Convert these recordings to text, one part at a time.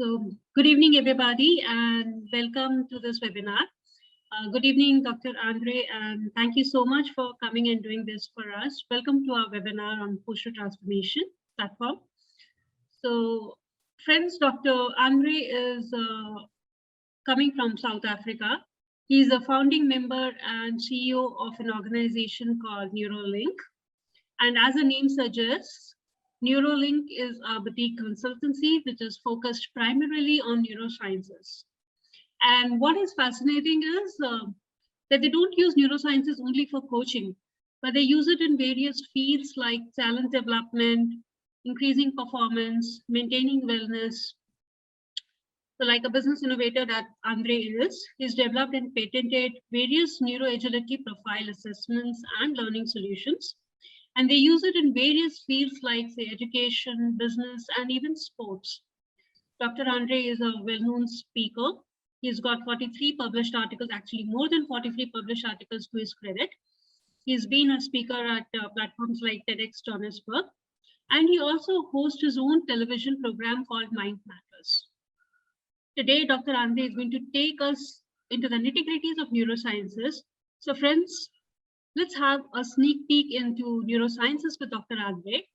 So good evening, everybody, and welcome to this webinar. Good evening, Dr. André, and thank you so much for coming and doing this for us. Welcome to our webinar on push to transformation platform. So friends, Dr. André is coming from South Africa. He's a founding member and CEO of an organization called Neurolink. And as the name suggests, Neurolink is a boutique consultancy which is focused primarily on neurosciences. And what is fascinating is that they don't use neurosciences only for coaching, but they use it in various fields like talent development, increasing performance, maintaining wellness. So like a business innovator that André is, he's developed and patented various neuro-agility profile assessments and learning solutions. And they use it in various fields like, say, education, business, and even sports. Dr. André is a well-known speaker. He's got 43 published articles, actually more than 43 published articles to his credit. He's been a speaker at platforms like TEDx Johannesburg. And he also hosts his own television program called Mind Matters. Today, Dr. André is going to take us into the nitty-gritties of neurosciences. So friends, let's have a sneak peek into neurosciences with Dr. André.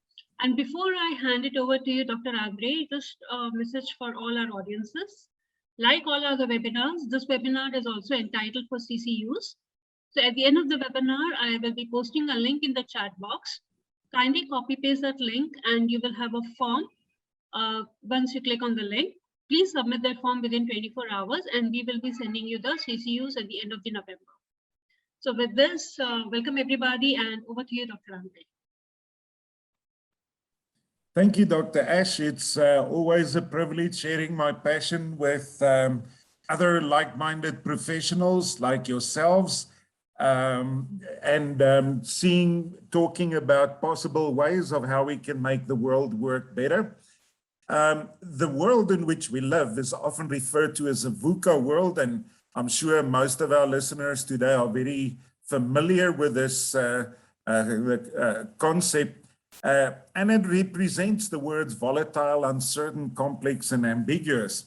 And before I hand it over to you, Dr. André, just a message for all our audiences. Like all other webinars, this webinar is also entitled for CCUs. So at the end of the webinar, I will be posting a link in the chat box. Kindly copy paste that link and you will have a form. Once you click on the link, please submit that form within 24 hours and we will be sending you the CCUs at the end of the November. So with this, welcome everybody and over to you, Dr. André. Thank you, Dr. Ash. It's always a privilege sharing my passion with other like-minded professionals like yourselves talking about possible ways of how we can make the world work better. The world in which we live is often referred to as a Vuca world, and I'm sure most of our listeners today are very familiar with this concept, and it represents the words volatile, uncertain, complex, and ambiguous.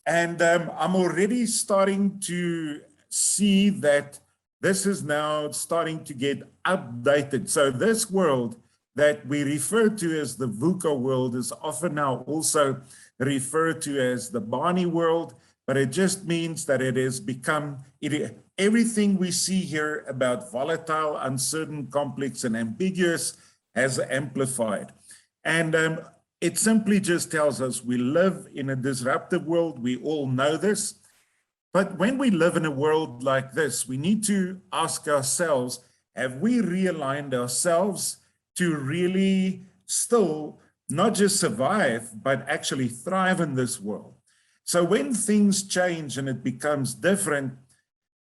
And I'm already starting to see that this is now starting to get updated. So this world that we refer to as the Vuca world is often now also referred to as the Barney world, but it just means that it has become, everything we see here about volatile, uncertain, complex, and ambiguous has amplified. And it simply just tells us we live in a disruptive world. We all know this. But when we live in a world like this, we need to ask ourselves, have we realigned ourselves to really still not just survive, but actually thrive in this world? So when things change and it becomes different,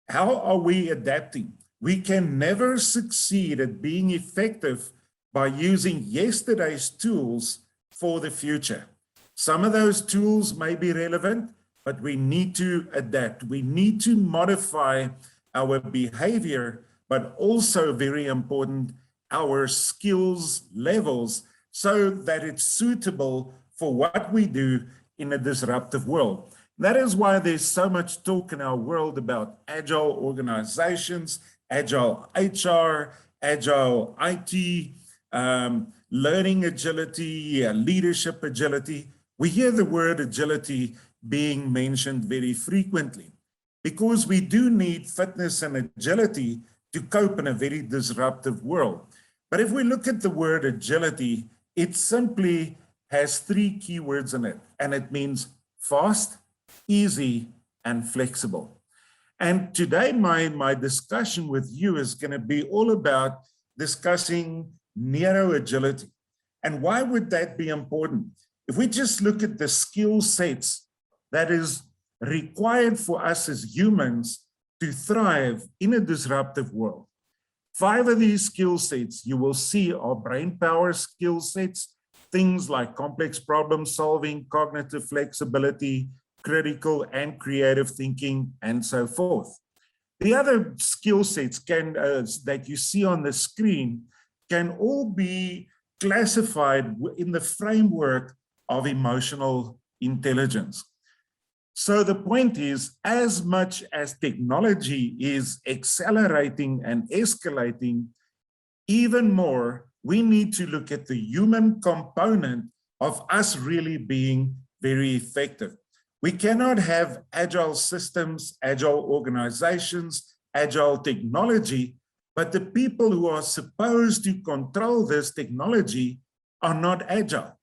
how are we adapting? We can never succeed at being effective by using yesterday's tools for the future. Some of those tools may be relevant, but we need to adapt. We need to modify our behavior, but also very important, our skills levels so that it's suitable for what we do in a disruptive world. That is why there's so much talk in our world about agile organizations, agile HR, agile IT, learning agility, leadership agility. We hear the word agility being mentioned very frequently because we do need fitness and agility to cope in a very disruptive world. But if we look at the word agility, it simply has three keywords in it, and it means fast, easy, and flexible. And today, my discussion with you is going to be all about discussing neuro-agility. And why would that be important? If we just look at the skill sets that is required for us as humans to thrive in a disruptive world, 5 of these skill sets you will see are brain power skill sets, things like complex problem solving, cognitive flexibility, critical and creative thinking, and so forth. The other skill sets that you see on the screen can all be classified in the framework of emotional intelligence. So the point is, as much as technology is accelerating and escalating, even more, we need to look at the human component of us really being very effective. We cannot have agile systems, agile organizations, agile technology, but the people who are supposed to control this technology are not agile.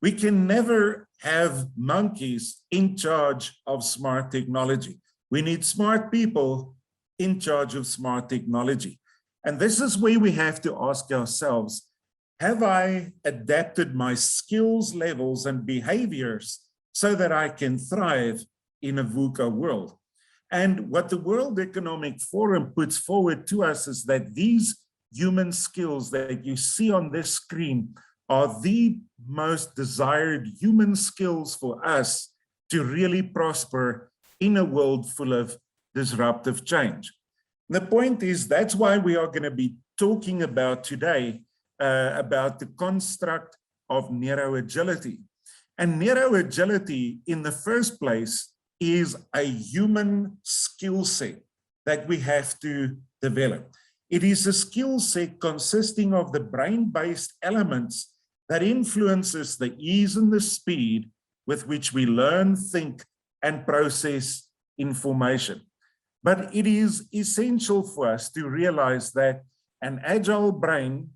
We can never have monkeys in charge of smart technology. We need smart people in charge of smart technology. And this is where we have to ask ourselves, have I adapted my skills levels and behaviors so that I can thrive in a VUCA world? And what the World Economic Forum puts forward to us is that these human skills that you see on this screen are the most desired human skills for us to really prosper in a world full of disruptive change. The point is, that's why we are going to be talking about today about the construct of neuro-agility. And neuro-agility, in the first place, is a human skill set that we have to develop. It is a skill set consisting of the brain-based elements that influences the ease and the speed with which we learn, think, and process information. But it is essential for us to realize that an agile brain,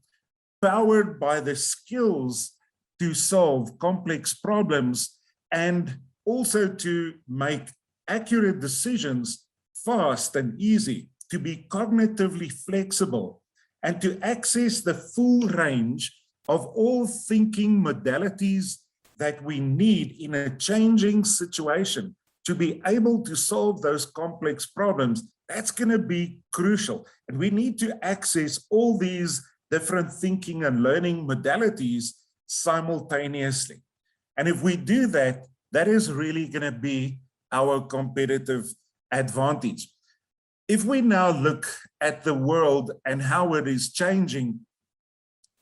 powered by the skills to solve complex problems and also to make accurate decisions fast and easy, to be cognitively flexible, and to access the full range of all thinking modalities that we need in a changing situation to be able to solve those complex problems, that's going to be crucial. And we need to access all these different thinking and learning modalities simultaneously. And if we do that, that is really going to be our competitive advantage. If we now look at the world and how it is changing,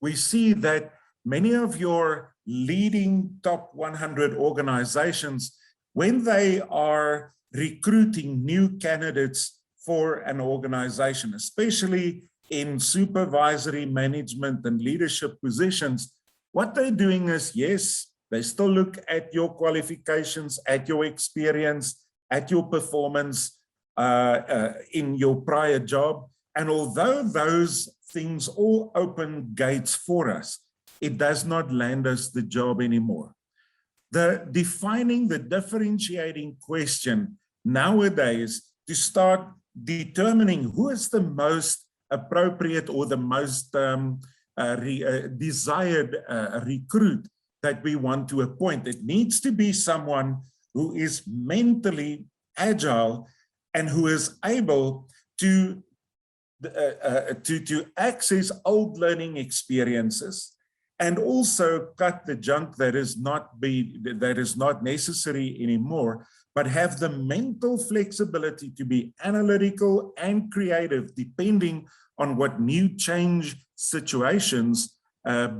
we see that many of your leading top 100 organizations, when they are recruiting new candidates for an organization, especially in supervisory management and leadership positions, what they're doing is, yes, they still look at your qualifications, at your experience, at your performance in your prior job. And although those things all open gates for us, it does not land us the job anymore. The defining, the differentiating question nowadays to start determining who is the most appropriate or the most desired recruit that we want to appoint. It needs to be someone who is mentally agile and who is able to access old learning experiences and also cut the junk that is not necessary anymore, but have the mental flexibility to be analytical and creative depending on what new change situations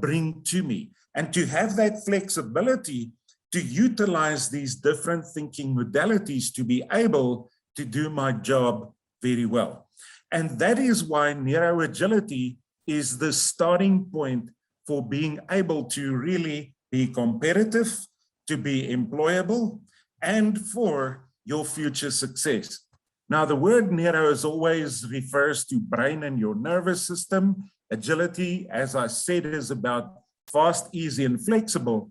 bring to me. And to have that flexibility to utilize these different thinking modalities to be able to do my job very well. And that is why neuro-agility is the starting point for being able to really be competitive, to be employable, and for your future success. Now, the word neuro always refers to brain and your nervous system. Agility, as I said, is about fast, easy, and flexible.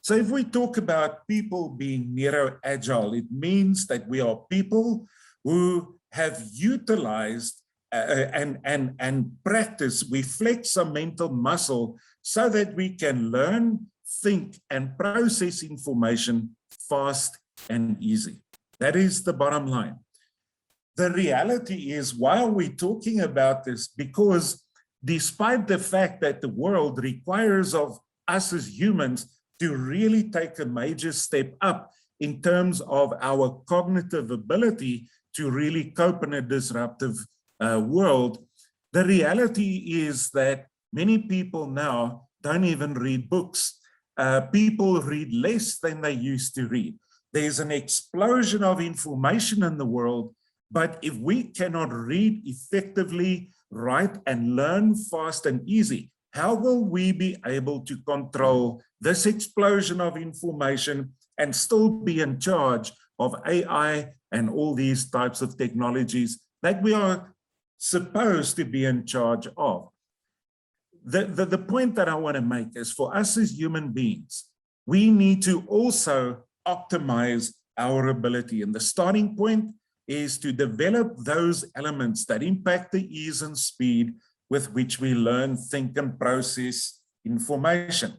So if we talk about people being neuro-agile, it means that we are people who have utilized and practice, we flex some mental muscle so that we can learn, think, and process information fast and easy. That is the bottom line. The reality is, why are we talking about this? Because despite the fact that the world requires of us as humans to really take a major step up in terms of our cognitive ability to really cope in a disruptive world, the reality is that many people now don't even read books. People read less than they used to read. There's an explosion of information in the world, but if we cannot read effectively, write, and learn fast and easy, how will we be able to control this explosion of information and still be in charge of AI and all these types of technologies that we are supposed to be in charge of? The point that I want to make is, for us as human beings, we need to also optimize our ability. And the starting point is to develop those elements that impact the ease and speed with which we learn, think, and process information.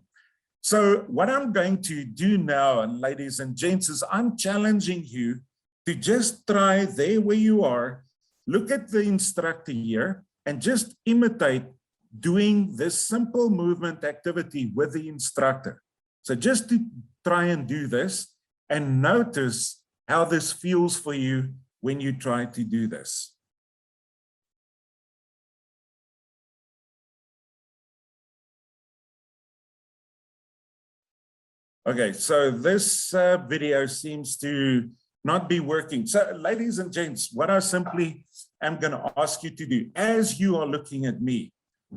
So what I'm going to do now, and ladies and gents, is I'm challenging you to just try there where you are, look at the instructor here, and just imitate doing this simple movement activity with the instructor. So just to try and do this and notice how this feels for you when you try to do this. Okay, so this video seems to not be working. So ladies and gents, what I simply am going to ask you to do, as you are looking at me,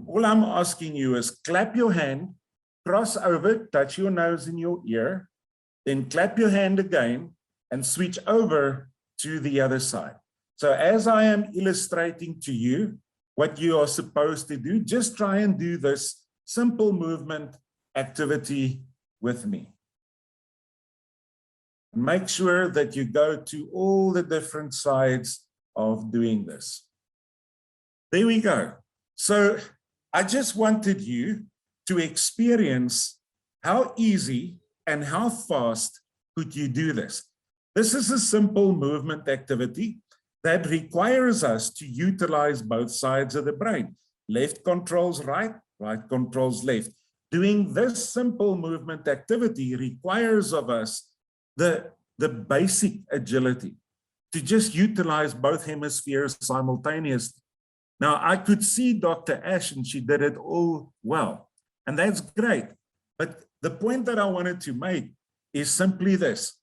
all I'm asking you is clap your hand, cross over, touch your nose in your ear, then clap your hand again and switch over to the other side. So as I am illustrating to you what you are supposed to do, just try and do this simple movement activity with me. Make sure that you go to all the different sides of doing this. There we go. So I just wanted you to experience how easy and how fast could you do this. This is a simple movement activity that requires us to utilize both sides of the brain. Left controls right, right controls left. Doing this simple movement activity requires of us the basic agility to just utilize both hemispheres simultaneously. Now, I could see Dr. Ash, and she did it all well, and that's great. But the point that I wanted to make is simply this.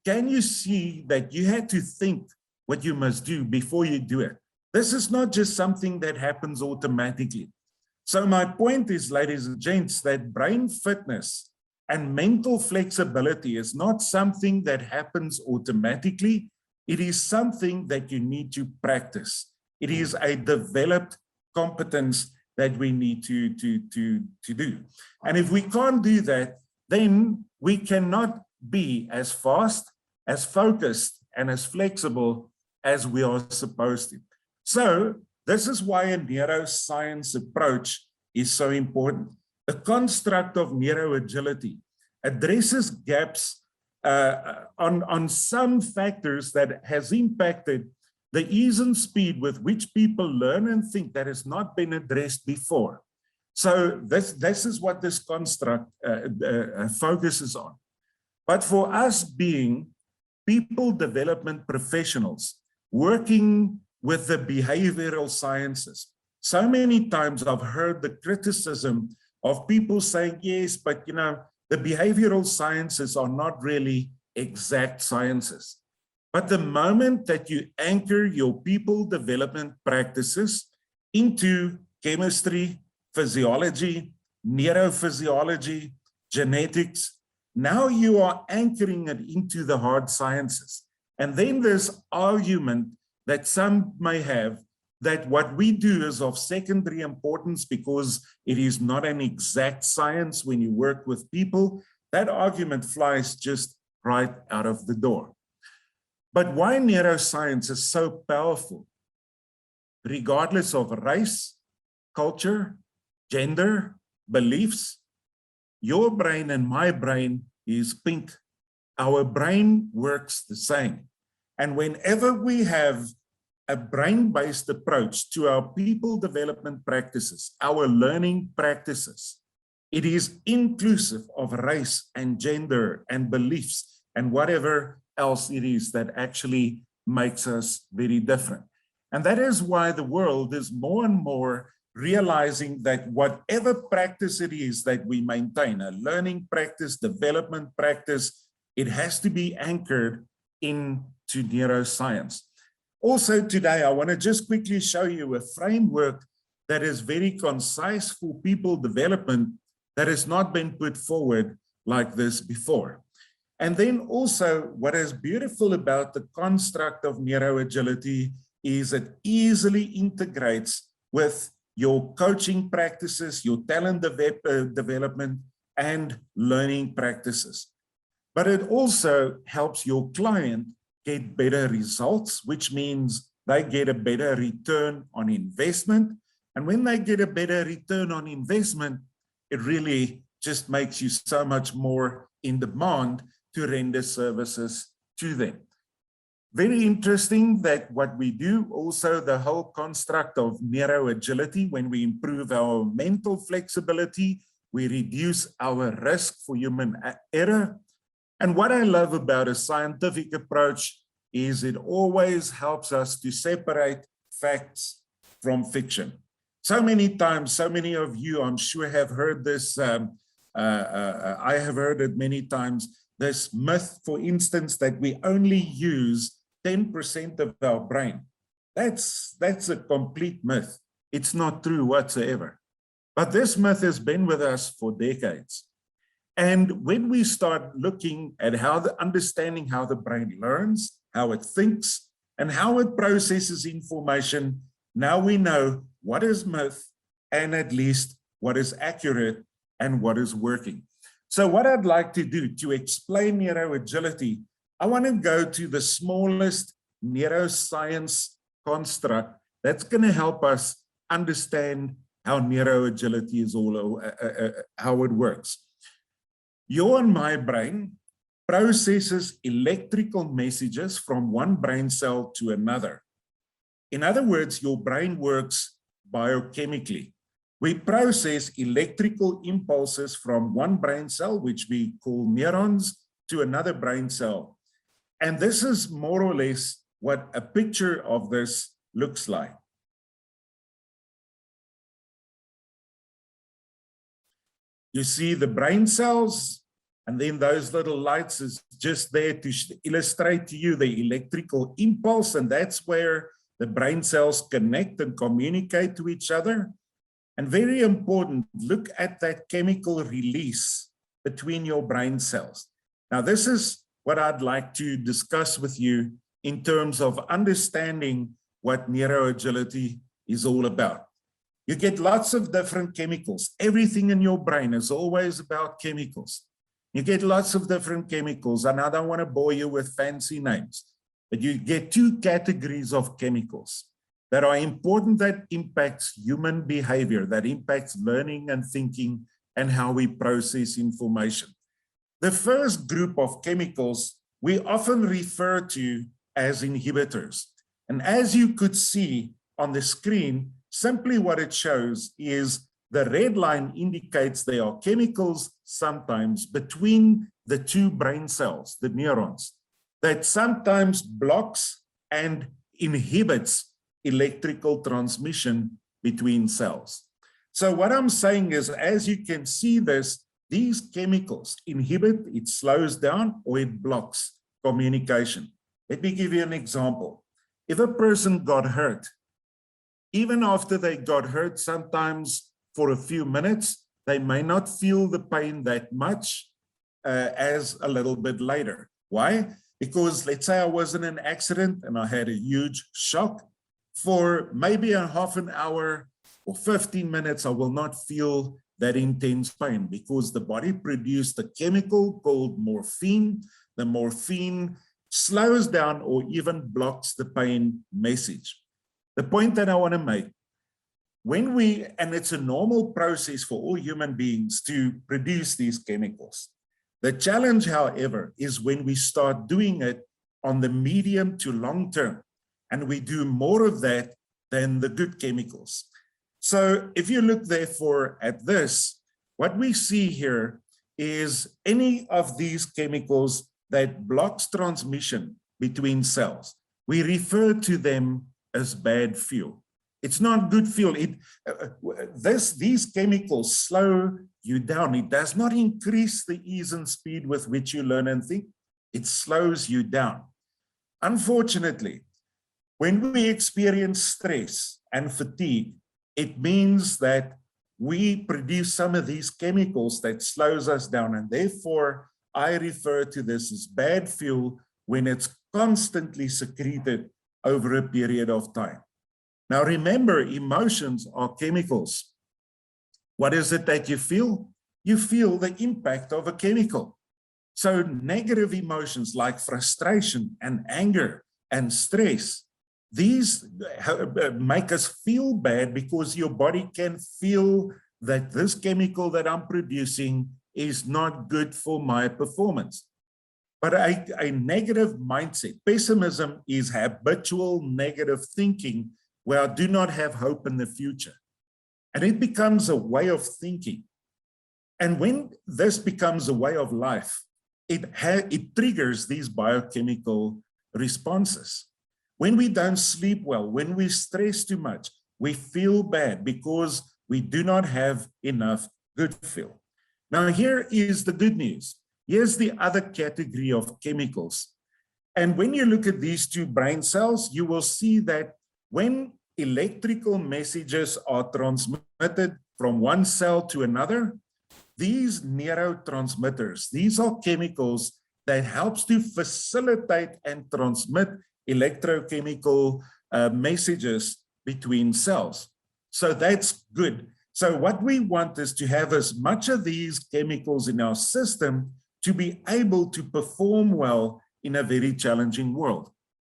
Can you see that you had to think what you must do before you do it? This is not just something that happens automatically. So my point is, ladies and gents, that brain fitness and mental flexibility is not something that happens automatically. It is something that you need to practice. It is a developed competence that we need to do. And if we can't do that, then we cannot be as fast, as focused, and as flexible as we are supposed to. So this is why a neuroscience approach is so important. The construct of neuro-agility addresses gaps on some factors that has impacted the ease and speed with which people learn and think that has not been addressed before. So this is what this construct focuses on. But for us being people development professionals working with the behavioral sciences, so many times I've heard the criticism of people saying, yes, but you know, the behavioral sciences are not really exact sciences. But the moment that you anchor your people development practices into chemistry, physiology, neurophysiology, genetics, now you are anchoring it into the hard sciences. And then there's argument that some may have that what we do is of secondary importance because it is not an exact science when you work with people. That argument flies just right out of the door. But why neuroscience is so powerful, regardless of race, culture, gender, beliefs, your brain and my brain is pink. Our brain works the same. And whenever we have a brain-based approach to our people development practices, our learning practices, it is inclusive of race and gender and beliefs and whatever else it is that actually makes us very different. And that is why the world is more and more realizing that whatever practice it is that we maintain, a learning practice, development practice, it has to be anchored into neuroscience. Also today, I want to just quickly show you a framework that is very concise for people development that has not been put forward like this before. And then also what is beautiful about the construct of neuro-agility is it easily integrates with your coaching practices, your talent development, and learning practices. But it also helps your client get better results, which means they get a better return on investment. And when they get a better return on investment, it really just makes you so much more in demand to render services to them. Very interesting that what we do, also the whole construct of neuro-agility, when we improve our mental flexibility, we reduce our risk for human error. And what I love about a scientific approach is it always helps us to separate facts from fiction. So many times, so many of you, I'm sure, have heard this. I have heard it many times. This myth, for instance, that we only use 10% of our brain. That's a complete myth. It's not true whatsoever. But this myth has been with us for decades. And when we start looking at understanding how the brain learns, how it thinks, and how it processes information, now we know what is myth and at least what is accurate and what is working. So what I'd like to do to explain neuro-agility, I want to go to the smallest neuroscience construct that's going to help us understand how neuro-agility is how it works. Your and my brain processes electrical messages from one brain cell to another. In other words, your brain works biochemically. We process electrical impulses from one brain cell, which we call neurons, to another brain cell. And this is more or less what a picture of this looks like. You see the brain cells, and then those little lights is just there to illustrate to you the electrical impulse, and that's where the brain cells connect and communicate to each other. And very important, look at that chemical release between your brain cells. Now, this is what I'd like to discuss with you in terms of understanding what neuro-agility is all about. You get lots of different chemicals. Everything in your brain is always about chemicals. You get lots of different chemicals, and I don't want to bore you with fancy names, but you get two categories of chemicals that are important, that impacts human behavior, that impacts learning and thinking and how we process information. The first group of chemicals we often refer to as inhibitors. And as you could see on the screen, simply what it shows is the red line indicates there are chemicals sometimes between the two brain cells, the neurons, that sometimes blocks and inhibits electrical transmission between cells. So what I'm saying is, as you can see this, these chemicals inhibit, it slows down, or it blocks communication. Let me give you an example. If a person got hurt, even after they got hurt, sometimes for a few minutes, they may not feel the pain that much as a little bit later. Why? Because let's say I was in an accident and I had a huge shock. For maybe a half an hour or 15 minutes, I will not feel that intense pain because the body produced a chemical called morphine. The morphine slows down or even blocks the pain message. The point that I want to make, and it's a normal process for all human beings to produce these chemicals. The challenge, however, is when we start doing it on the medium to long term, and we do more of that than the good chemicals. So if you look therefore at this, what we see here is any of these chemicals that blocks transmission between cells. We refer to them as bad fuel. It's not good feel. These chemicals slow you down. It does not increase the ease and speed with which you learn and think. It slows you down. Unfortunately, when we experience stress and fatigue, it means that we produce some of these chemicals that slows us down. And therefore, I refer to this as bad fuel when it's constantly secreted over a period of time. Now, remember, emotions are chemicals. What is it that you feel? You feel the impact of a chemical. So negative emotions like frustration and anger and stress, these make us feel bad because your body can feel that this chemical that I'm producing is not good for my performance. But a negative mindset, pessimism is habitual negative thinking where I do not have hope in the future. And it becomes a way of thinking. And when this becomes a way of life, it triggers these biochemical responses. When we don't sleep well, when we stress too much, we feel bad because we do not have enough good feel. Now, here is the good news. Here's the other category of chemicals. And when you look at these two brain cells, you will see that when electrical messages are transmitted from one cell to another, these neurotransmitters, these are chemicals that helps to facilitate and transmit electrochemical messages between cells. So that's good. So what we want is to have as much of these chemicals in our system to be able to perform well in a very challenging world.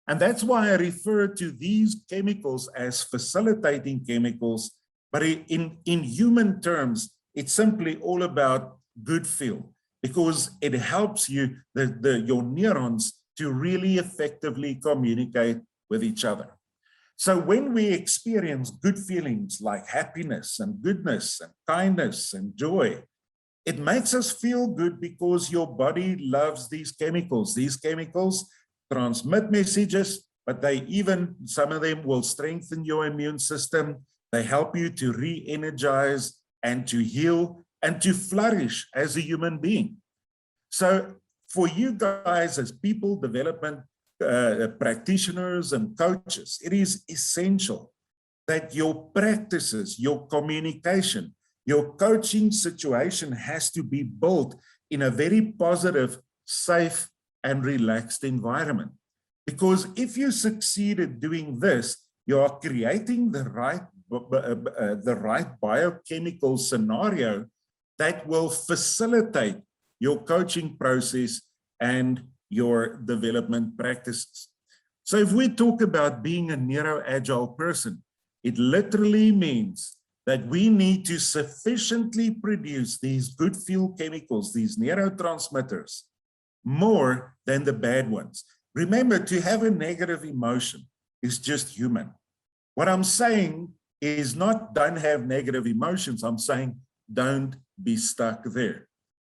And that's why I refer to these chemicals as facilitating chemicals, but in human terms, it's simply all about good feel, because it helps you, your neurons, to really effectively communicate with each other. So when we experience good feelings like happiness and goodness and kindness and joy, it makes us feel good because your body loves these chemicals. These chemicals transmit messages, but some of them will strengthen your immune system. They help you to re-energize and to heal and to flourish as a human being. So for you guys as people development practitioners and coaches, it is essential that your practices, your communication, your coaching situation has to be built in a very positive, safe, and relaxed environment. Because if you succeed at doing this, you are creating the right biochemical scenario that will facilitate your coaching process and your development practices. So if we talk about being a neuro-agile person, it literally means that we need to sufficiently produce these good feel chemicals, these neurotransmitters, more than the bad ones. Remember, to have a negative emotion is just human. What I'm saying is not don't have negative emotions. I'm saying don't be stuck there.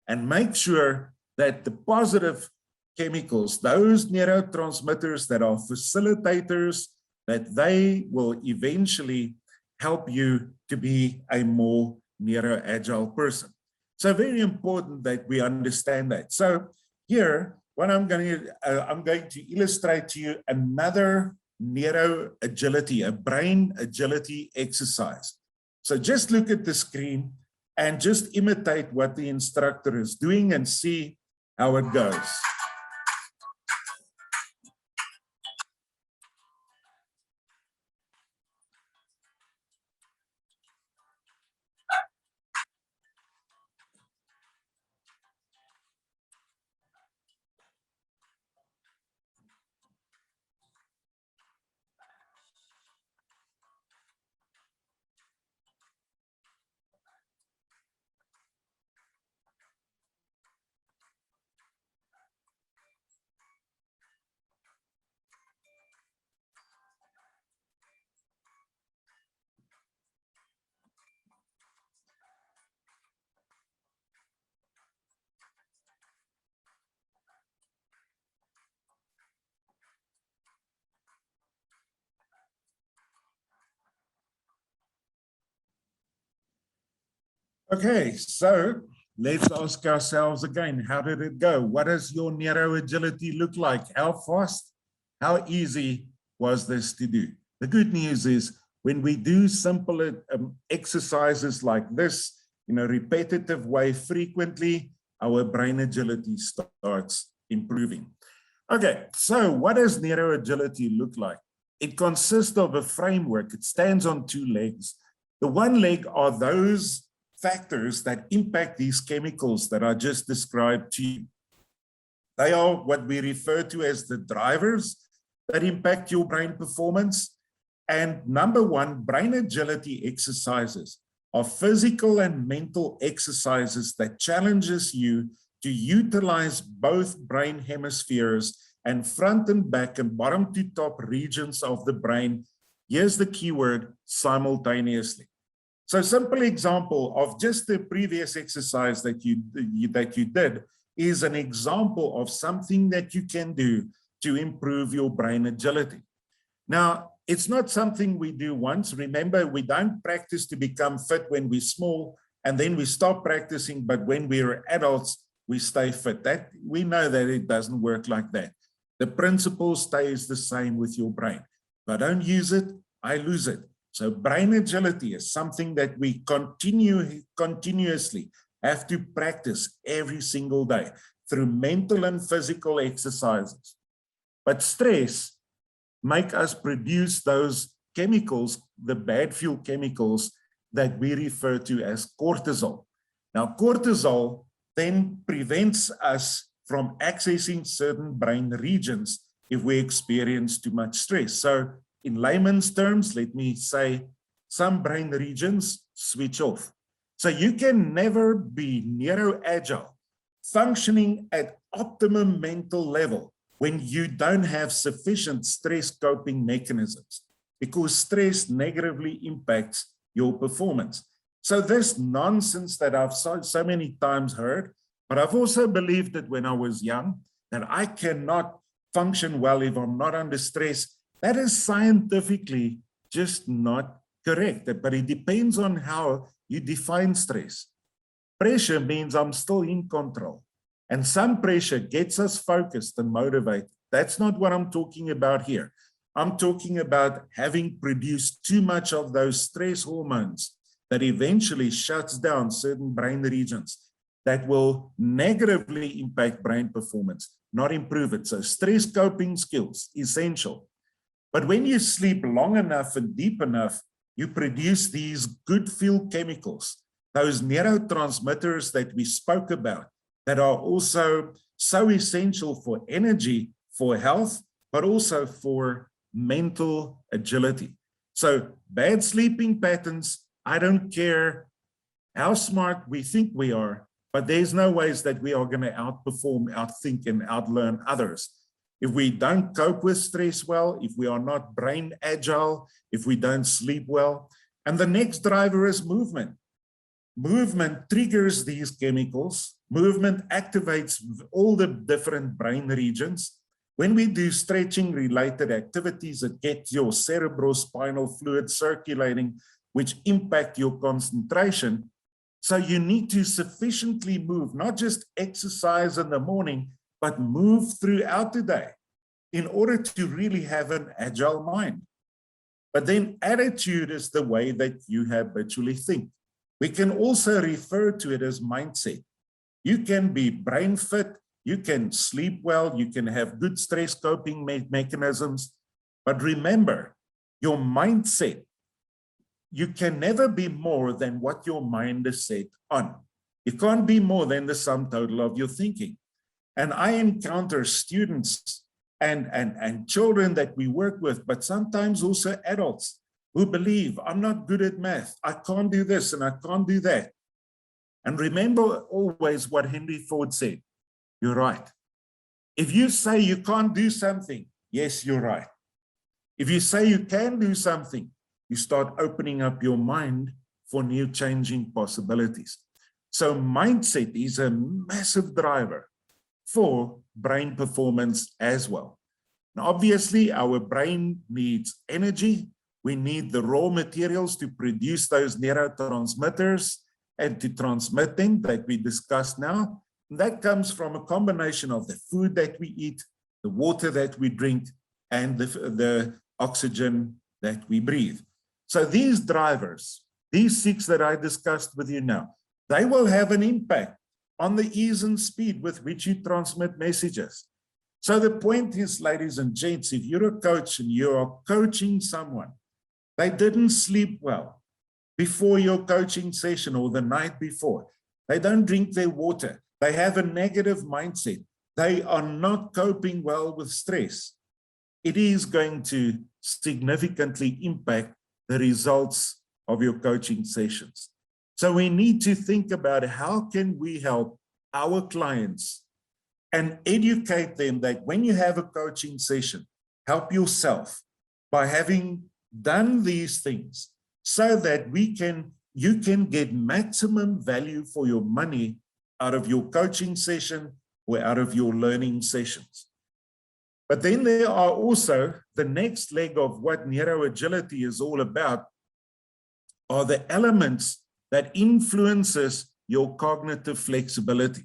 And make sure that the positive chemicals, those neurotransmitters that are facilitators, that they will eventually help you to be a more neuro-agile person. So very important that we understand that. So here, what I'm going to illustrate to you another neuro-agility, a brain agility exercise. So just look at the screen and just imitate what the instructor is doing and see how it goes. Okay, so let's ask ourselves again, how did it go? What does your neuro-agility look like? How fast, how easy was this to do? The good news is when we do simple exercises like this in a repetitive way frequently, our brain agility starts improving. Okay, so what does neuro-agility look like? It consists of a framework. It stands on two legs. The one leg are those factors that impact these chemicals that I just described to you. They are what we refer to as the drivers that impact your brain performance. And number one, brain agility exercises are physical and mental exercises that challenges you to utilize both brain hemispheres and front and back and bottom to top regions of the brain. Here's the keyword: simultaneously. So simple example of just the previous exercise that you did is an example of something that you can do to improve your brain agility. Now, it's not something we do once. Remember, we don't practice to become fit when we're small and then we stop practicing, but when we're adults, we stay fit. That we know that it doesn't work like that. The principle stays the same with your brain. If I don't use it, I lose it. So brain agility is something that we continuously have to practice every single day through mental and physical exercises. But stress makes us produce those chemicals, the bad fuel chemicals that we refer to as cortisol. Now, cortisol then prevents us from accessing certain brain regions if we experience too much stress. So in layman's terms, let me say some brain regions switch off. So you can never be neuro-agile, functioning at optimum mental level when you don't have sufficient stress coping mechanisms, because stress negatively impacts your performance. So this nonsense that I've so many times heard, but I've also believed that when I was young, that I cannot function well if I'm not under stress. That is scientifically just not correct, but it depends on how you define stress. Pressure means I'm still in control, and some pressure gets us focused and motivated. That's not what I'm talking about here. I'm talking about having produced too much of those stress hormones that eventually shuts down certain brain regions that will negatively impact brain performance, not improve it. So stress coping skills, essential. But when you sleep long enough and deep enough, you produce these good feel chemicals, those neurotransmitters that we spoke about, that are also so essential for energy, for health, but also for mental agility. So bad sleeping patterns, I don't care how smart we think we are, but there's no ways that we are going to outperform, outthink, and outlearn others. If we don't cope with stress well, if we are not brain agile, if we don't sleep well. And the next driver is movement. Movement triggers these chemicals. Movement activates all the different brain regions. When we do stretching related activities, it gets your cerebrospinal fluid circulating, which impact your concentration. So you need to sufficiently move, not just exercise in the morning, but move throughout the day in order to really have an agile mind. But then attitude is the way that you habitually think. We can also refer to it as mindset. You can be brain fit, you can sleep well, you can have good stress coping mechanisms. But remember, your mindset, you can never be more than what your mind is set on. You can't be more than the sum total of your thinking. And I encounter students and children that we work with, but sometimes also adults who believe, I'm not good at math, I can't do this and I can't do that. And remember always what Henry Ford said, you're right. If you say you can't do something, yes, you're right. If you say you can do something, you start opening up your mind for new changing possibilities. So mindset is a massive driver for brain performance as well. Now, obviously, our brain needs energy. We need the raw materials to produce those neurotransmitters. and to transmit them that we discussed now. And that comes from a combination of the food that we eat, the water that we drink, and the oxygen that we breathe. So these drivers, these 6 that I discussed with you now, they will have an impact on the ease and speed with which you transmit messages. So the point is, ladies and gents, if you're a coach and you are coaching someone, they didn't sleep well before your coaching session or the night before. They don't drink their water. They have a negative mindset. They are not coping well with stress. It is going to significantly impact the results of your coaching sessions. So we need to think about how can we help our clients and educate them that when you have a coaching session, help yourself by having done these things so that you can get maximum value for your money out of your coaching session or out of your learning sessions. But then there are also the next leg of what neuro-agility is all about are the elements that influences your cognitive flexibility.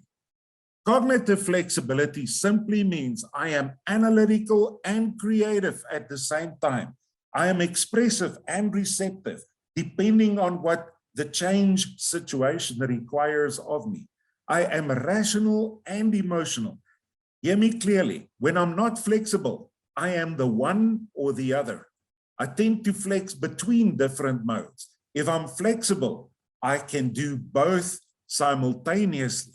Cognitive flexibility simply means I am analytical and creative at the same time. I am expressive and receptive, depending on what the change situation requires of me. I am rational and emotional. Hear me clearly. When I'm not flexible, I am the one or the other. I tend to flex between different modes. If I'm flexible, I can do both simultaneously.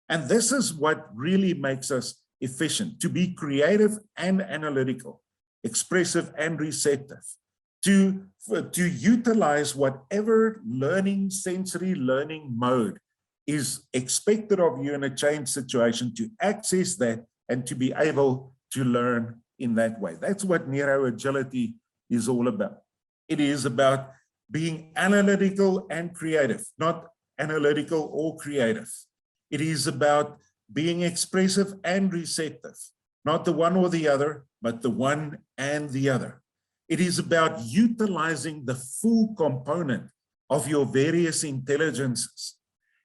And this is what really makes us efficient, to be creative and analytical, expressive and receptive, to utilize whatever sensory learning mode is expected of you in a change situation, to access that and to be able to learn in that way. That's what neuro-agility is all about. It is about being analytical and creative, not analytical or creative. It is about being expressive and receptive, not the one or the other, but the one and the other. It is about utilizing the full component of your various intelligences.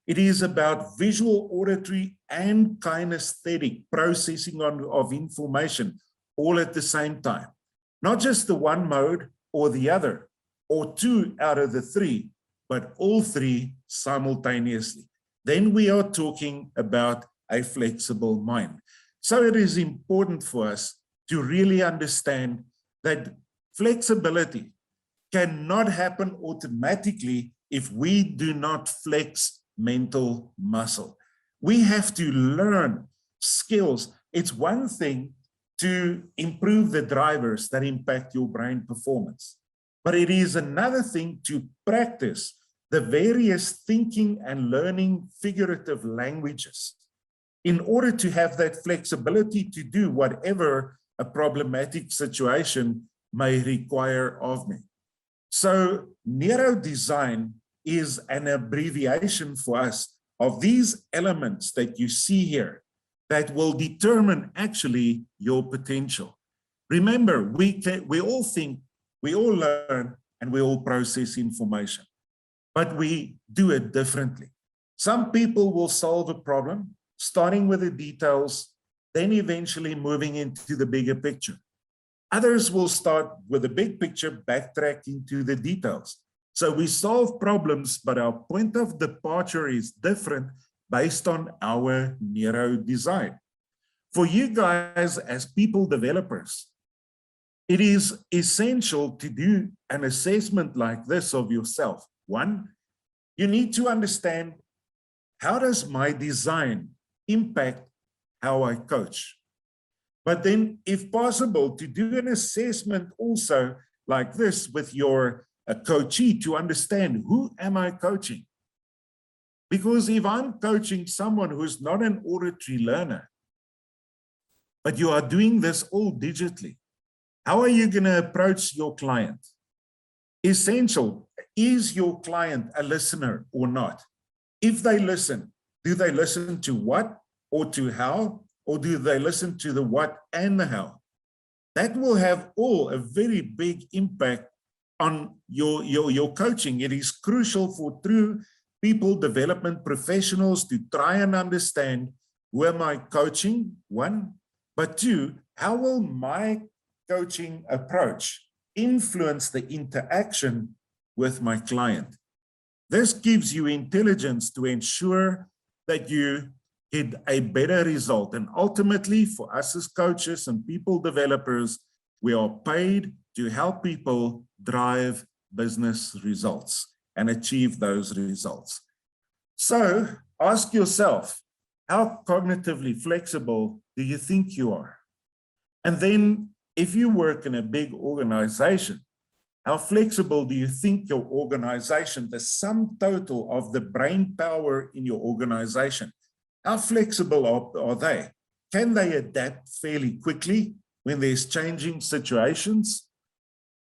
It is about visual, auditory, and kinesthetic processing of information all at the same time. Not just the one mode or the other, or 2 out of the 3, but all 3 simultaneously. Then we are talking about a flexible mind. So it is important for us to really understand that flexibility cannot happen automatically if we do not flex mental muscle. We have to learn skills. It's one thing to improve the drivers that impact your brain performance, but it is another thing to practice the various thinking and learning figurative languages in order to have that flexibility to do whatever a problematic situation may require of me. So neurodesign is an abbreviation for us of these elements that you see here that will determine actually your potential. Remember, we all think, we all learn, and we all process information, but we do it differently. Some people will solve a problem, starting with the details, then eventually moving into the bigger picture. Others will start with the big picture, backtracking to the details. So we solve problems, but our point of departure is different based on our neuro design. For you guys as people developers, it is essential to do an assessment like this of yourself. One, you need to understand, how does my design impact how I coach? But then, if possible, to do an assessment also like this with your coachee to understand, who am I coaching? Because if I'm coaching someone who's not an auditory learner, but you are doing this all digitally, how are you going to approach your client? Essential, is your client a listener or not? If they listen, do they listen to what or to how? Or do they listen to the what and the how? That will have all a very big impact on your coaching. It is crucial for true people development professionals to try and understand who am I coaching, one, but two, how will my coaching approach influence the interaction with my client? This gives you intelligence to ensure that you get a better result. And ultimately, for us as coaches and people developers, we are paid to help people drive business results and achieve those results. So ask yourself, how cognitively flexible do you think you are? And then if you work in a big organization, how flexible do you think your organization, the sum total of the brain power in your organization, how flexible are they? Can they adapt fairly quickly when there's changing situations?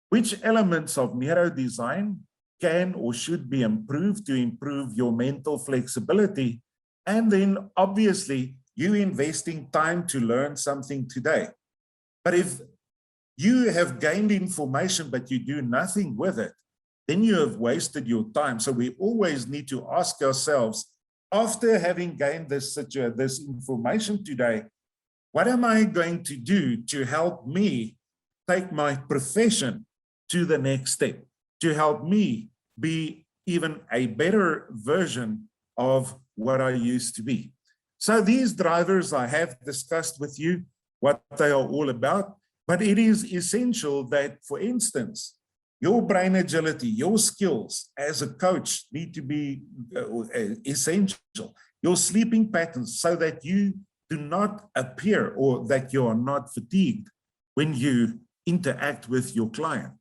Which elements of neurodesign can or should be improved to improve your mental flexibility? And then obviously you investing time to learn something today. But if you have gained information, but you do nothing with it, then you have wasted your time. So we always need to ask ourselves, after having gained this information today, what am I going to do to help me take my profession to the next step, to help me be even a better version of what I used to be? So these drivers I have discussed with you, what they are all about, but it is essential that, for instance, your brain agility, your skills as a coach need to be essential. Your sleeping patterns, so that you do not appear or that you are not fatigued when you interact with your client.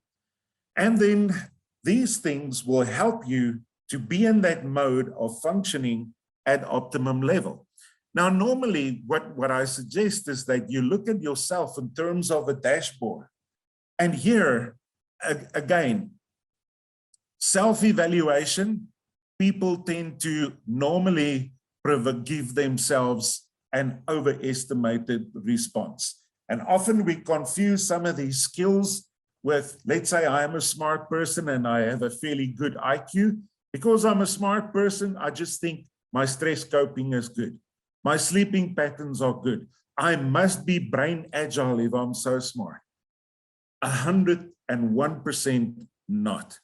And then these things will help you to be in that mode of functioning at optimum level. Now, normally what I suggest is that you look at yourself in terms of a dashboard. And here, again, self-evaluation, people tend to normally give themselves an overestimated response. And often we confuse some of these skills with, let's say I am a smart person and I have a fairly good IQ. Because I'm a smart person, I just think my stress coping is good. My sleeping patterns are good. I must be brain agile if I'm so smart. 101% not.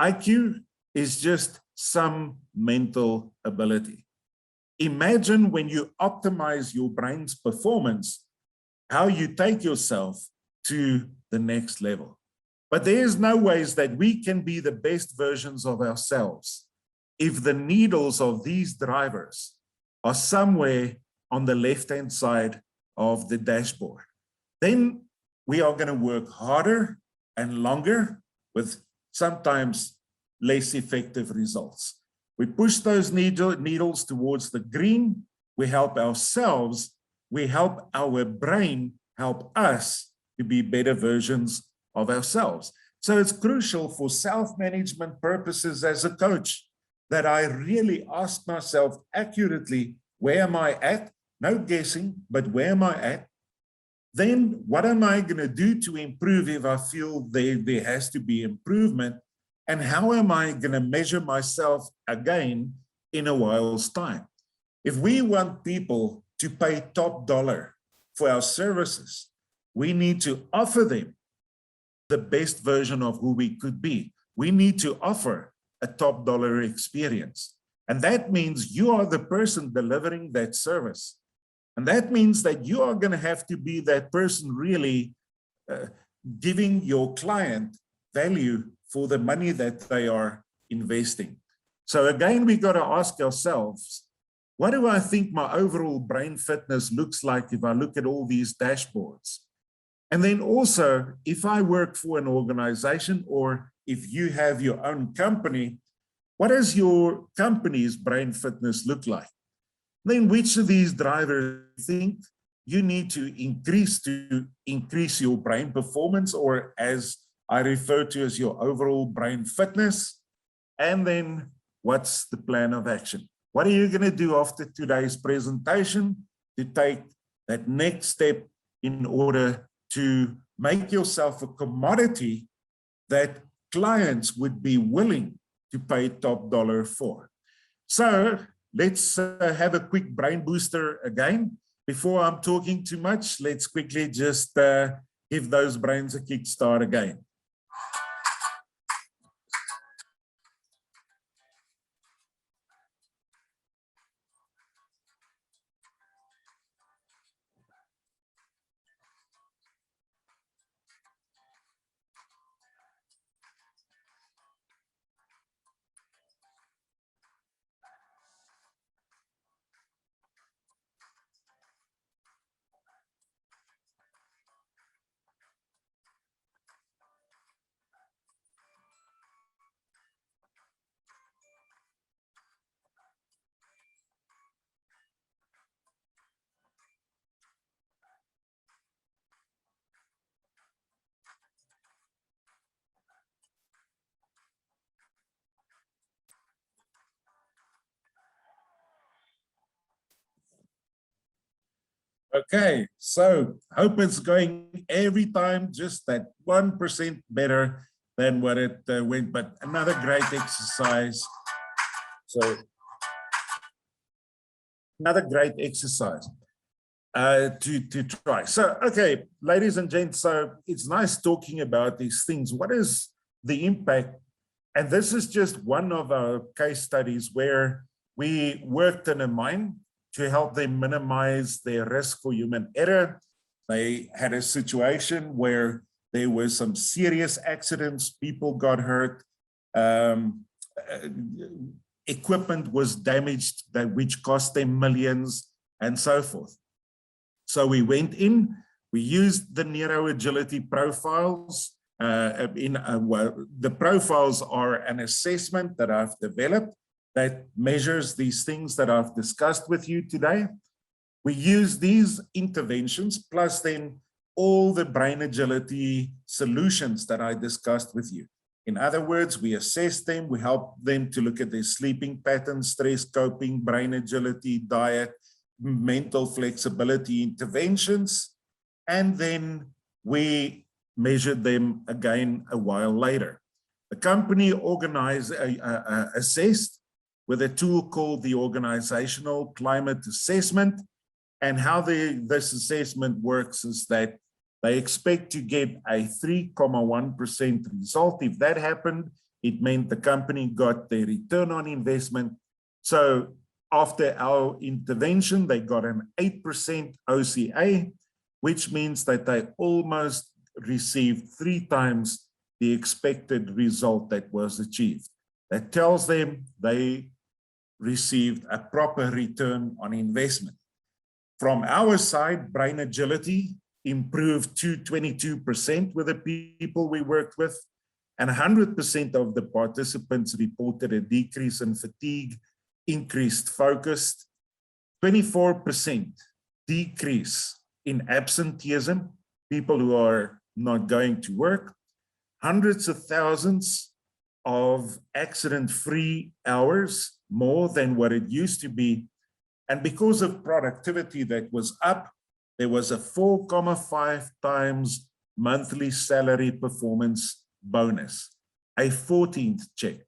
IQ is just some mental ability. Imagine when you optimize your brain's performance, how you take yourself to the next level. But there is no ways that we can be the best versions of ourselves if the needles of these drivers are somewhere on the left-hand side of the dashboard. Then we are going to work harder and longer with sometimes less effective results. We push those needles towards the green. We help ourselves. We help our brain help us to be better versions of ourselves. So it's crucial for self-management purposes as a coach that I really ask myself accurately, where am I at? No guessing, but where am I at? Then what am I going to do to improve if I feel there has to be improvement? And how am I going to measure myself again in a while's time? If we want people to pay top dollar for our services, we need to offer them the best version of who we could be. We need to offer a top dollar experience. And that means you are the person delivering that service. And that means that you are going to have to be that person really giving your client value for the money that they are investing. So again, we got to ask ourselves, what do I think my overall brain fitness looks like if I look at all these dashboards? And then also, if I work for an organization or if you have your own company, what does your company's brain fitness look like? Then which of these drivers do you think you need to increase your brain performance, or as I refer to as your overall brain fitness? And then what's the plan of action? What are you going to do after today's presentation to take that next step in order to make yourself a commodity that clients would be willing to pay top dollar for? So let's have a quick brain booster again. Before I'm talking too much, let's quickly just give those brains a kickstart again. Okay, so hope it's going every time just that 1% better than what it went, but another great exercise. So another great exercise to try. So, okay, ladies and gents, so it's nice talking about these things. What is the impact? And this is just one of our case studies where we worked in a mine to help them minimize their risk for human error. They had a situation where there were some serious accidents, people got hurt, equipment was damaged, which cost them millions, and so forth. So we went in, we used the neuro-agility profiles. The profiles are an assessment that I've developed that measures these things that I've discussed with you today. We use these interventions plus then all the brain agility solutions that I discussed with you. In other words, we assess them, we help them to look at their sleeping patterns, stress coping, brain agility, diet, mental flexibility interventions, and then we measured them again a while later. The company assessed with a tool called the Organizational Climate Assessment, and how this assessment works is that they expect to get a 3.1% result. If that happened, it meant the company got their return on investment. So after our intervention, they got an 8% OCA, which means that they almost received 3 times the expected result that was achieved. That tells them they received a proper return on investment. From our side, brain agility improved to 22% with the people we worked with, and 100% of the participants reported a decrease in fatigue, increased focus, 24% decrease in absenteeism, people who are not going to work, hundreds of thousands of accident-free hours, more than what it used to be. And because of productivity that was up, there was a 4.5 times monthly salary performance bonus, a 14th check.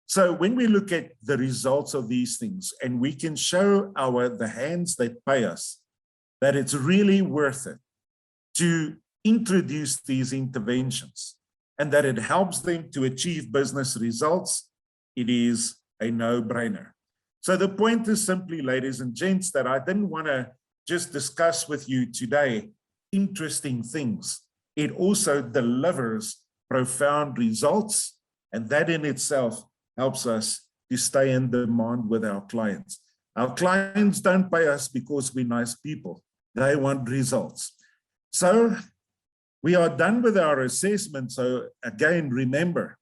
So when we look at the results of these things, and we can show the hands that pay us that it's really worth it to introduce these interventions and that it helps them to achieve business results, it is a no-brainer. So the point is simply, ladies and gents, that I didn't want to just discuss with you today interesting things. It also delivers profound results, and that in itself helps us to stay in demand with our clients. Our clients don't pay us because we're nice people. They want results. So we are done with our assessment. So again, remember,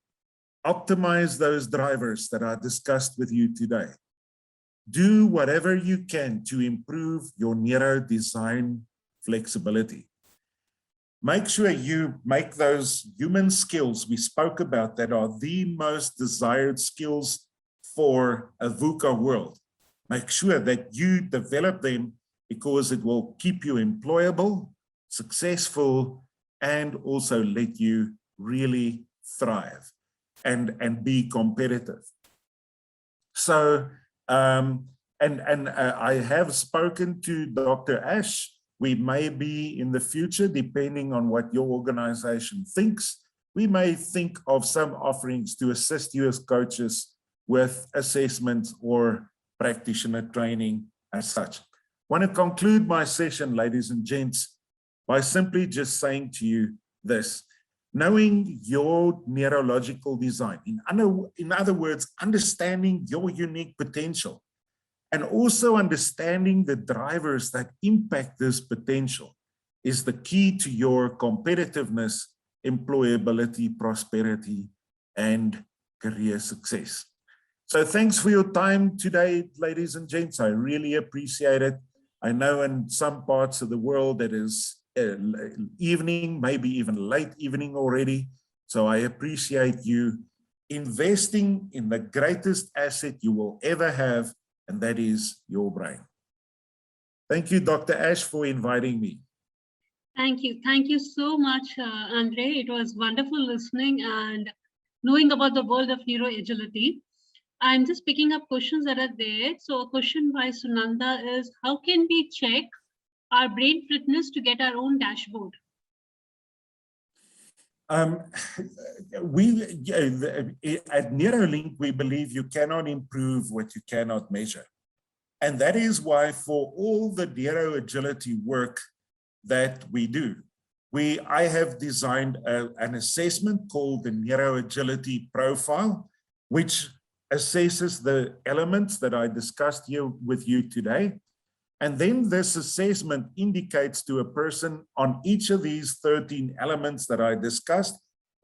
optimize those drivers that I discussed with you today. Do whatever you can to improve your neuro design flexibility. Make sure you make those human skills we spoke about that are the most desired skills for a Vuca world. Make sure that you develop them because it will keep you employable, successful, and also let you really thrive and be competitive. So I have spoken to Dr. Ash. We may be in the future, depending on what your organization thinks, we may think of some offerings to assist you as coaches with assessments or practitioner training as such. I want to conclude my session, ladies and gents, by simply just saying to you this: knowing your neurological design, in other words, understanding your unique potential, and also understanding the drivers that impact this potential is the key to your competitiveness, employability, prosperity, and career success. So thanks for your time today, ladies and gents. I really appreciate it. I know in some parts of the world it is evening, maybe even late evening already. So I appreciate you investing in the greatest asset you will ever have, and that is your brain. Thank you, Dr. Ash, for inviting me. Thank you. Thank you so much, Andre. It was wonderful listening and knowing about the world of neuro-agility. I'm just picking up questions that are there. So a question by Sunanda is, how can we check our brain fitness to get our own dashboard? At NeuroLink, we believe you cannot improve what you cannot measure. And that is why for all the neuro-agility work that we do, I have designed an assessment called the Neuro-agility Profile, which assesses the elements that I discussed here with you today. And then this assessment indicates to a person on each of these 13 elements that I discussed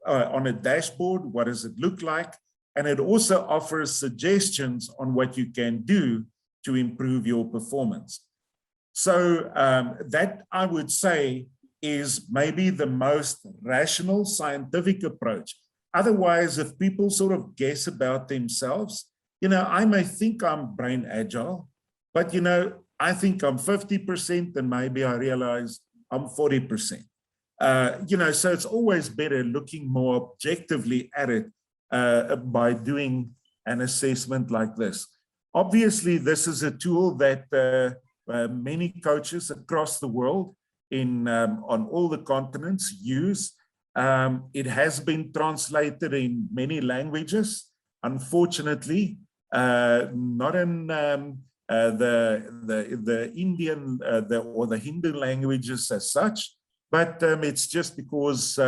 on a dashboard, what does it look like? And it also offers suggestions on what you can do to improve your performance. So that, I would say, is maybe the most rational scientific approach. Otherwise, if people sort of guess about themselves, I may think I'm brain agile, but I think I'm 50% and maybe I realize I'm 40%. So it's always better looking more objectively at it by doing an assessment like this. Obviously, this is a tool that many coaches across the world on all the continents use. It has been translated in many languages. Unfortunately, not in the Indian or the Hindu languages as such, but it's just because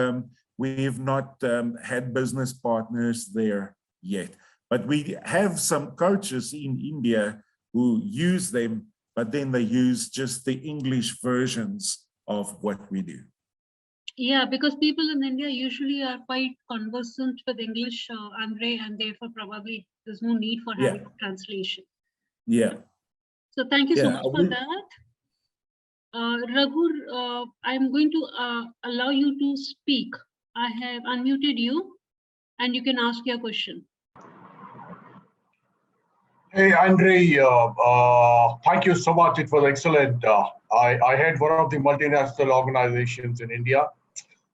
we've not had business partners there yet. But we have some coaches in India who use them, but then they use just the English versions of what we do. Yeah, because people in India usually are quite conversant with English, Andre, and therefore probably there's no need for having translation. Yeah. So thank you so much for that. Raghu, I'm going to allow you to speak. I have unmuted you and you can ask your question. Hey, Andre, thank you so much. It was excellent. I head one of the multinational organizations in India.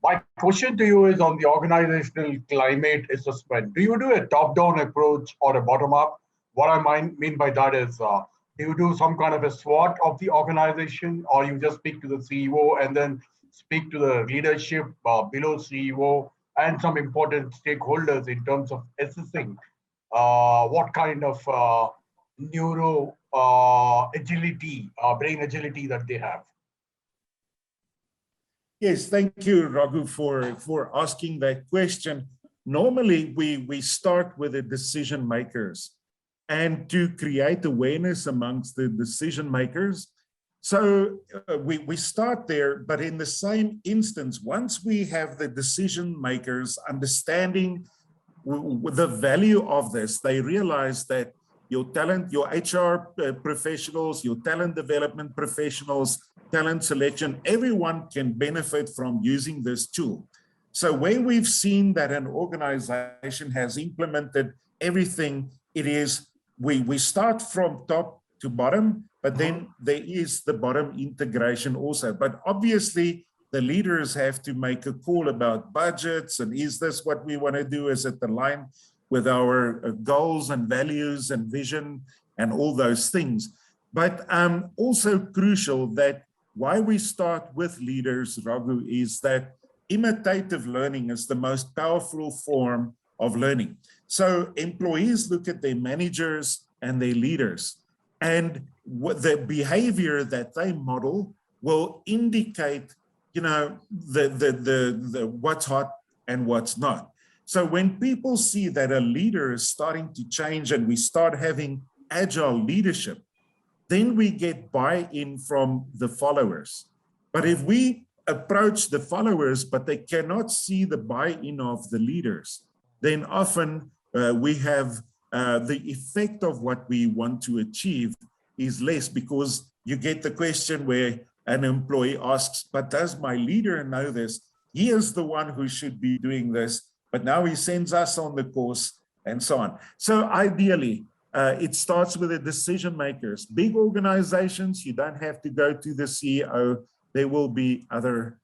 My question to you is on the organizational climate assessment. Do you do a top-down approach or a bottom-up? What I mean by that is, do you do some kind of a SWOT of the organization, or you just speak to the CEO and then speak to the leadership below CEO and some important stakeholders in terms of assessing what kind of neuro agility, brain agility that they have? Yes, thank you, Raghu, for asking that question. Normally, we start with the decision makers and to create awareness amongst the decision makers. So we start there, but in the same instance, once we have the decision makers understanding the value of this, they realize that your talent, your HR professionals, your talent development professionals, talent selection, everyone can benefit from using this tool. So where we've seen that an organization has implemented everything, it is we start from top to bottom, but then there is the bottom integration also. But obviously, the leaders have to make a call about budgets and is this what we want to do? Is it aligned with our goals and values and vision and all those things. But also crucial that why we start with leaders, Raghu, is that imitative learning is the most powerful form of learning. So employees look at their managers and their leaders, and what the behavior that they model will indicate, you know, the what's hot and what's not. So when people see that a leader is starting to change and we start having agile leadership, then we get buy-in from the followers. But if we approach the followers, but they cannot see the buy-in of the leaders, then often we have the effect of what we want to achieve is less, because you get the question where an employee asks, but does my leader know this? He is the one who should be doing this, but now he sends us on the course and so on. So ideally, it starts with the decision makers. Big organizations, you don't have to go to the CEO. There will be other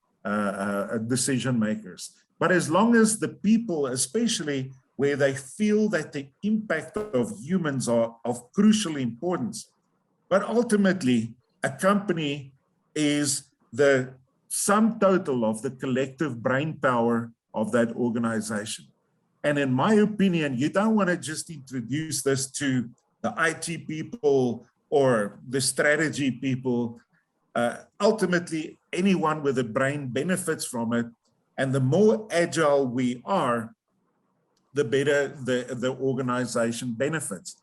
decision makers. But as long as the people, especially where they feel that the impact of humans are of crucial importance, but ultimately a company is the sum total of the collective brain power of that organization. And in my opinion, you don't want to just introduce this to the IT people or the strategy people. Ultimately, anyone with a brain benefits from it. And the more agile we are, the better the organization benefits.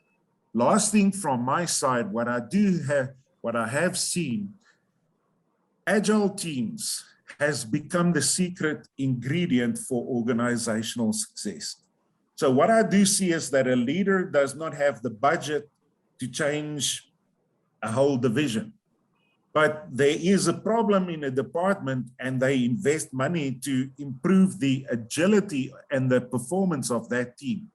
Last thing from my side, what I have seen, agile teams has become the secret ingredient for organizational success. So what I do see is that a leader does not have the budget to change a whole division, but there is a problem in a department and they invest money to improve the agility and the performance of that team.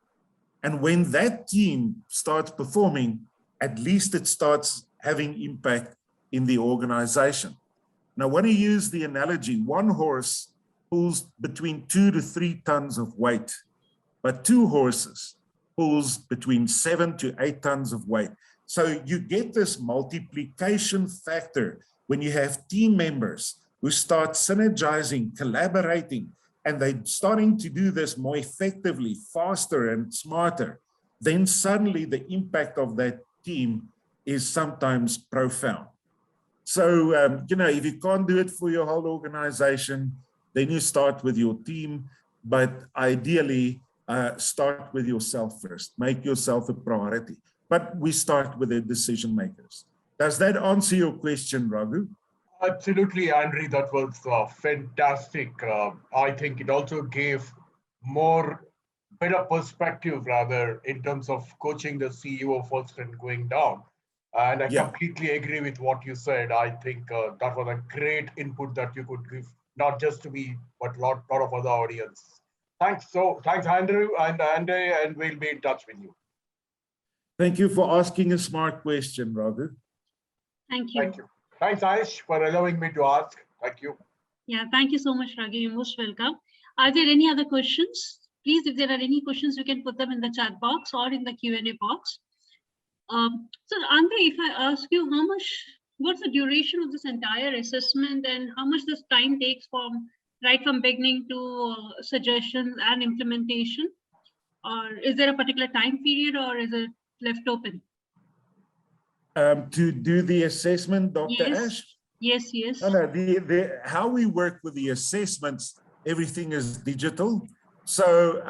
And when that team starts performing, at least it starts having impact in the organization. Now, when you use the analogy, one horse pulls between 2 to 3 tons of weight, but 2 horses pulls between 7 to 8 tons of weight. So you get this multiplication factor when you have team members who start synergizing, collaborating, and they're starting to do this more effectively, faster and smarter. Then suddenly the impact of that team is sometimes profound. So, you know, if you can't do it for your whole organization, then you start with your team, but ideally start with yourself first. Make yourself a priority. But we start with the decision makers. Does that answer your question, Raghu? Absolutely, Andrew, that was fantastic. I think it also gave better perspective rather in terms of coaching the CEO first and going down. And I completely agree with what you said. I think that was a great input that you could give, not just to me, but a lot of other audience. Thanks. So thanks, Andrew and Andre, and we'll be in touch with you. Thank you for asking a smart question, Raghu. Thank you. Thank you. Thanks, Aish, for allowing me to ask. Thank you. Yeah, thank you so much, Raghu. You're most welcome. Are there any other questions? Please, if there are any questions, you can put them in the chat box or in the Q&A box. So Andre, if I ask you what's the duration of this entire assessment and how much this time takes right from beginning to suggestions and implementation? Or is there a particular time period or is it left open? To do the assessment, Dr. Ash? Yes, yes. No, how we work with the assessments, everything is digital. So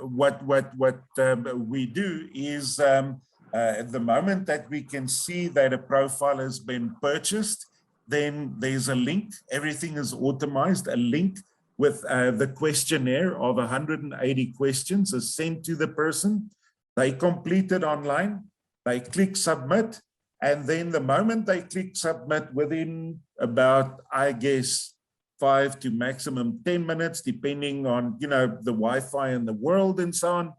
what we do is at the moment that we can see that a profile has been purchased, then there's a link. Everything is automized. A link with the questionnaire of 180 questions is sent to the person. They complete it online. They click submit. And then the moment they click submit, within about, I guess, 5 to maximum 10 minutes, depending on, you know, the Wi-Fi in the world and so on,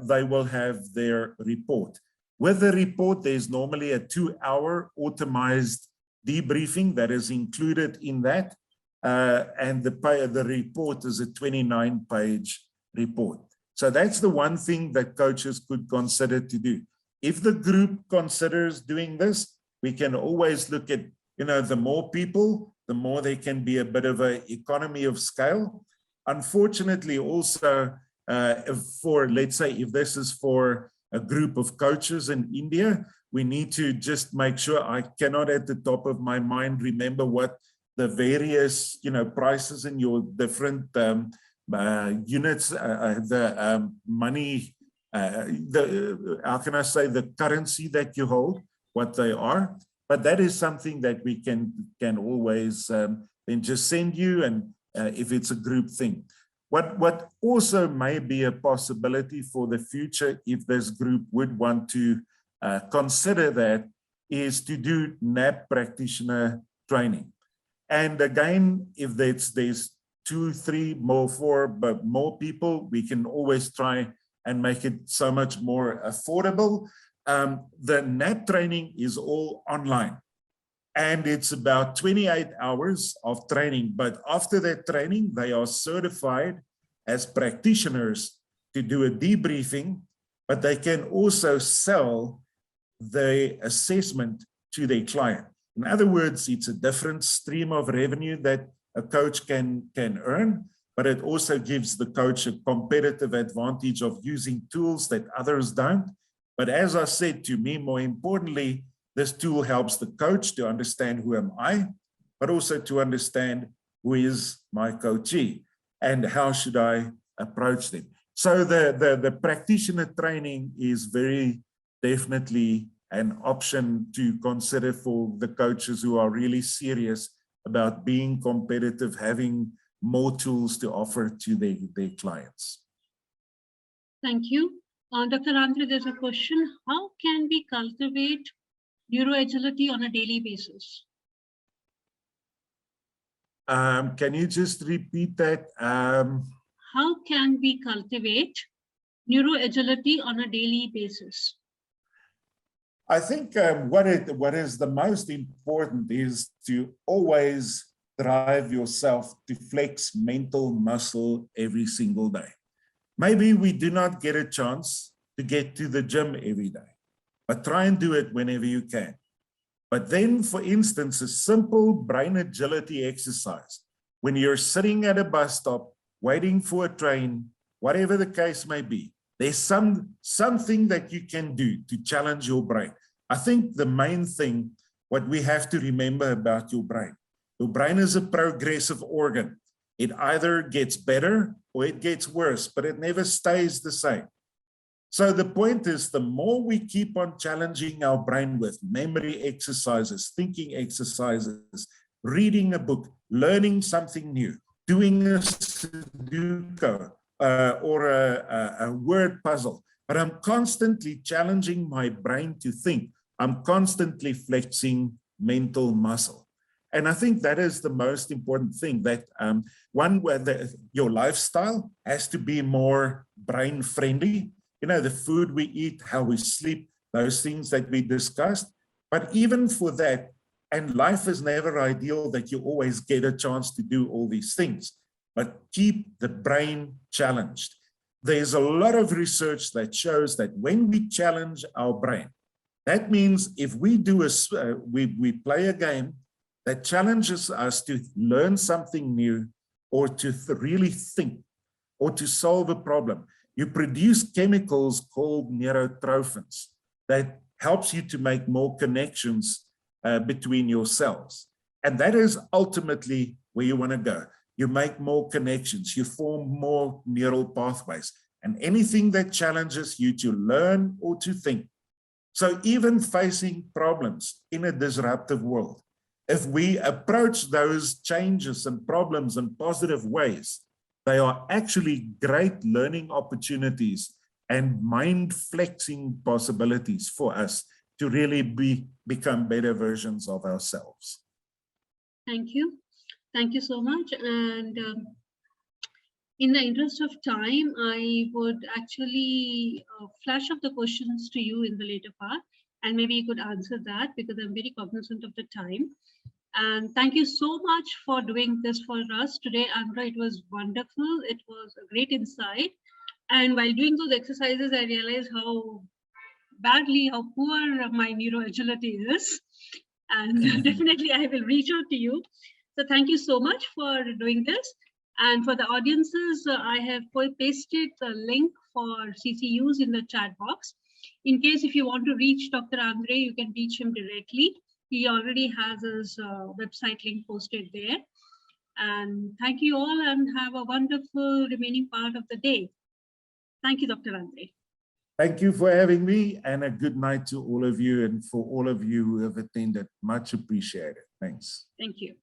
they will have their report. With the report, there's normally a 2-hour automized debriefing that is included in that. And the report is a 29-page report. So that's the one thing that coaches could consider to do. If the group considers doing this, we can always look at, the more people, the more there can be a bit of an economy of scale. Unfortunately, also, let's say, if this is for a group of coaches in India, we need to just make sure, I cannot at the top of my mind remember what the various, prices in your different units, the money, how can I say, the currency that you hold, what they are. But that is something that we can always then just send you, and if it's a group thing. What also may be a possibility for the future, if this group would want to consider that, is to do NAP practitioner training. And again, if there's 2, 3, more, 4, but more people, we can always try and make it so much more affordable. The NAP training is all online, and it's about 28 hours of training. But after that training, they are certified as practitioners to do a debriefing, but they can also sell the assessment to their client. In other words, it's a different stream of revenue that a coach can earn, but it also gives the coach a competitive advantage of using tools that others don't. But as I said, to me, more importantly, this tool helps the coach to understand who am I, but also to understand who is my coachee and how should I approach them. So the practitioner training is very definitely an option to consider for the coaches who are really serious about being competitive, having more tools to offer to their clients. Thank you. Dr. André, there's a question. How can we cultivate neuro-agility on a daily basis? Can you just repeat that? How can we cultivate neuro-agility on a daily basis? I think what is the most important is to always drive yourself to flex mental muscle every single day. Maybe we do not get a chance to get to the gym every day, but try and do it whenever you can. But then, for instance, a simple brain agility exercise, when you're sitting at a bus stop, waiting for a train, whatever the case may be, there's something that you can do to challenge your brain. I think the main thing, what we have to remember about your brain is a progressive organ. It either gets better or it gets worse, but it never stays the same. So the point is, the more we keep on challenging our brain with memory exercises, thinking exercises, reading a book, learning something new, doing a Sudoku or a word puzzle, but I'm constantly challenging my brain to think. I'm constantly flexing mental muscle. And I think that is the most important thing, that one, where your lifestyle has to be more brain friendly. The food we eat, how we sleep, those things that we discussed. But even for that, and life is never ideal that you always get a chance to do all these things, but keep the brain challenged. There's a lot of research that shows that when we challenge our brain, that means if we do we play a game that challenges us to learn something new, or to really think, or to solve a problem, you produce chemicals called neurotrophins that helps you to make more connections between your cells. And that is ultimately where you want to go. You make more connections, you form more neural pathways, and anything that challenges you to learn or to think. So even facing problems in a disruptive world, if we approach those changes and problems in positive ways, they are actually great learning opportunities and mind flexing possibilities for us to really become better versions of ourselves. Thank you. Thank you so much. And in the interest of time, I would actually flash up the questions to you in the later part, and maybe you could answer that, because I'm very cognizant of the time. And thank you so much for doing this for us today, André. It was wonderful. It was a great insight. And while doing those exercises, I realized how badly how poor my neuro-agility is. And definitely I will reach out to you. So thank you so much for doing this. And for the audiences, I have pasted the link for CCUs in the chat box. In case if you want to reach Dr. André, you can reach him directly. He already has his website link posted there. And thank you all and have a wonderful remaining part of the day. Thank you, Dr. André. Thank you for having me, and a good night to all of you, and for all of you who have attended. Much appreciated. Thanks. Thank you.